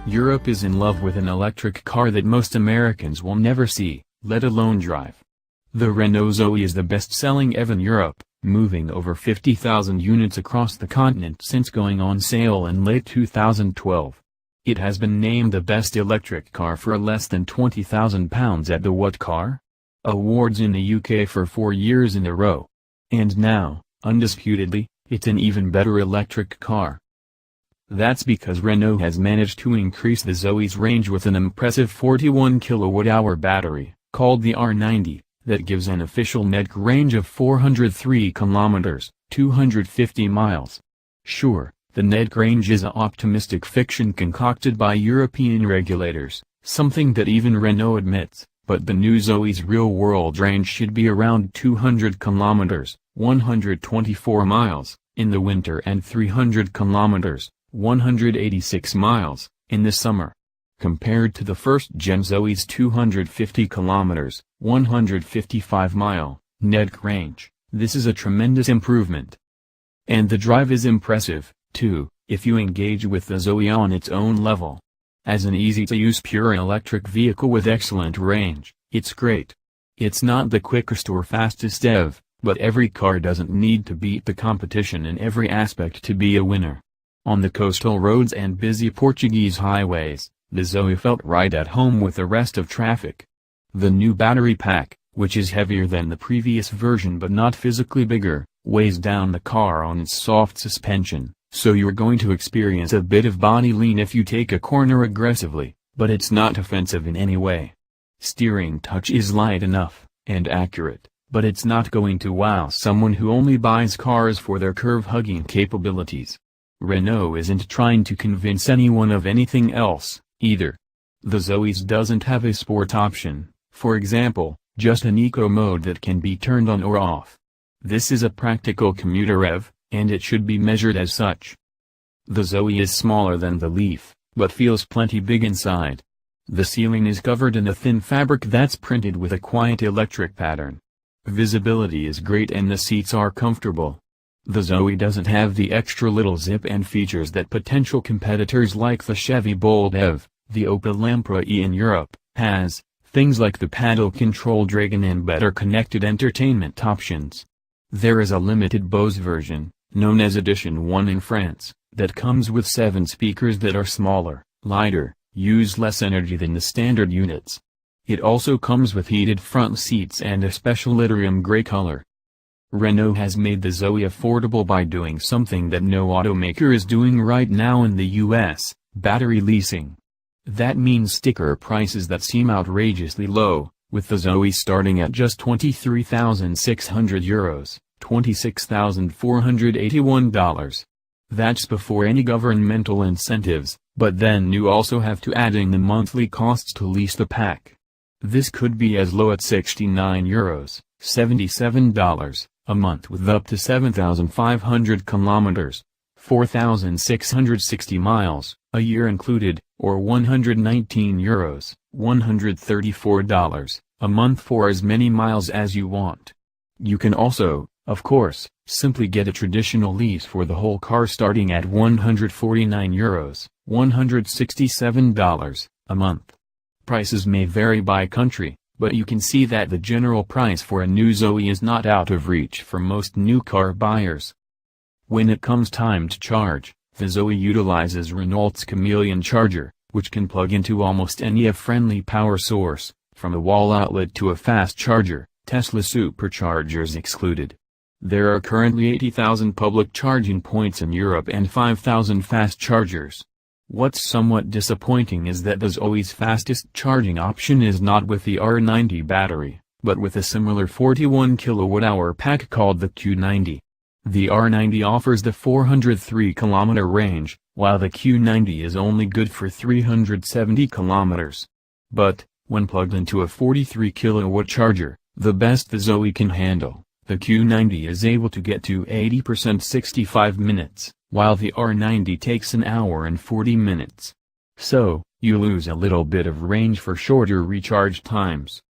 Europe is in love with an electric car that most Americans will never see, let alone drive. The Renault Zoe is the best-selling EV in Europe, moving over 50,000 units across the continent since going on sale in late 2012. It has been named the best electric car for less than £20,000 at the What Car? Awards in the UK for 4 years in a row. And now, undisputedly, it's an even better electric car. That's because Renault has managed to increase the Zoe's range with an impressive 41 kWh battery, called the R90, that gives an official net range of 403 km, 250 miles. Sure, the net range is an optimistic fiction concocted by European regulators, something that even Renault admits, but the new Zoe's real-world range should be around 200 km, 124 miles, in the winter and 300 km, 186 miles, in the summer. Compared to the first-gen Zoe's 250 km, 155-mile, net range, this is a tremendous improvement. And the drive is impressive, too, if you engage with the Zoe on its own level. As an easy-to-use pure electric vehicle with excellent range, it's great. It's not the quickest or fastest EV, but every car doesn't need to beat the competition in every aspect to be a winner. On the coastal roads and busy Portuguese highways, the Zoe felt right at home with the rest of traffic. The new battery pack, which is heavier than the previous version but not physically bigger, weighs down the car on its soft suspension, so you're going to experience a bit of body lean if you take a corner aggressively, but it's not offensive in any way. Steering touch is light enough, and accurate, but it's not going to wow someone who only buys cars for their curve-hugging capabilities. Renault isn't trying to convince anyone of anything else, either. The Zoe's doesn't have a sport option, for example, just an eco mode that can be turned on or off. This is a practical commuter EV, and it should be measured as such. The Zoe is smaller than the Leaf, but feels plenty big inside. The ceiling is covered in a thin fabric that's printed with a quiet electric pattern. Visibility is great and the seats are comfortable. The Zoe doesn't have the extra little zip and features that potential competitors like the Chevy Bolt EV, the Opel Ampera E in Europe, has, things like the paddle control Dragon and better connected entertainment options. There is a limited Bose version, known as Edition 1 in France, that comes with 7 speakers that are smaller, lighter, use less energy than the standard units. It also comes with heated front seats and a special Iridium gray color. Renault has made the Zoe affordable by doing something that no automaker is doing right now in the US, battery leasing. That means sticker prices that seem outrageously low, with the Zoe starting at just €23,600, $26,481. That's before any governmental incentives, but then you also have to add in the monthly costs to lease the pack. This could be as low at €69, $77, a month with up to 7,500 kilometers, 4,660 miles, a year included, or €119, $134, a month for as many miles as you want. You can also, of course, simply get a traditional lease for the whole car starting at €149, $167, a month. Prices may vary by country, but you can see that the general price for a new Zoe is not out of reach for most new car buyers. When it comes time to charge, the Zoe utilizes Renault's Chameleon charger, which can plug into almost any EV-friendly power source, from a wall outlet to a fast charger, Tesla superchargers excluded. There are currently 80,000 public charging points in Europe and 5,000 fast chargers. What's somewhat disappointing is that the Zoe's fastest charging option is not with the R90 battery, but with a similar 41 kWh pack called the Q90. The R90 offers the 403 km range, while the Q90 is only good for 370 km. But, when plugged into a 43 kW charger, the best the Zoe can handle, the Q90 is able to get to 80% 65 minutes, while the R90 takes an hour and 40 minutes. So, you lose a little bit of range for shorter recharge times.